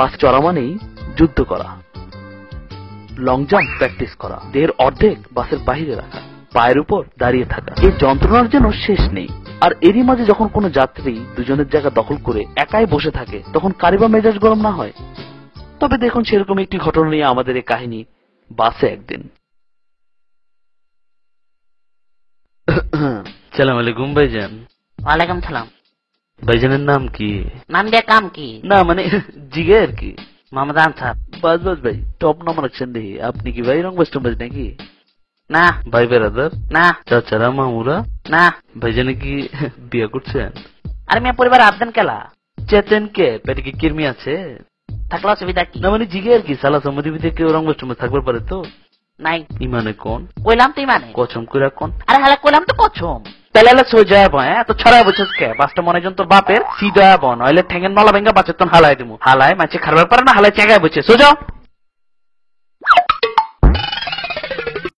বাস চড়া মানেই যুদ্ধ করা, লং জাম্প প্র্যাকটিস করা, দেহের অর্ধেক বাসের বাহিরে রাখা, পায়ের উপর দাঁড়িয়ে থাকা, এই যন্ত্রণার যেন শেষ নেই। আর এরই মাঝে যখন কোনো যাত্রী দুজনের জায়গা দখল করে একাই বসে থাকে, তখন কারিবা মেজাজ গরম না হয়? তবে দেখুন, সেরকম একটি ঘটনা নিয়ে আমাদের এই কাহিনী। বাসে একদিন। সালাম আলাইকুম ভাইজান। ওয়ালাইকুম সালাম। ভাইজানের নাম কি? নাম দিয়ে কাম কি? না মানে জিগে আর কি। মোহাম্মদ আনসার। বাস বাস ভাই, টপ নাম্বার রাখছেন দেখি। আপনি কি ভাই রংবাজ টংবাজ নাকি? না। ভাই বেড়াদার? না। চাচারা মামুরা? না। ভাইজানে কি বিয়ে করছেন? আরে মিয়া পরিবার আবদান কেলা চেতেন কে? পেটে কি কিরমি আছে? থাকলে অসুবিধা কি? না মানে জিগে আর কি। সালা সম্মতি ভিতরে কেউ রংবাজ টংবাজ থাকবার পারে তো? নাই। ইমানে কোন? কইলাম তো ইমানে। কসম কইরা কোন? আরে হালা কইলাম তো কছম। তাহলে সোজা বয় তো ছড়া বছর কে বাসটা মনে জন তোর বাপের সিধা বন হইলে ঠেঙ্গের নলা ভেঙ্গা বাচ্চা তন হালাই দিমু। হালাই মাছে খারবার পারে না, হালাই চেগায় বসে সোজা।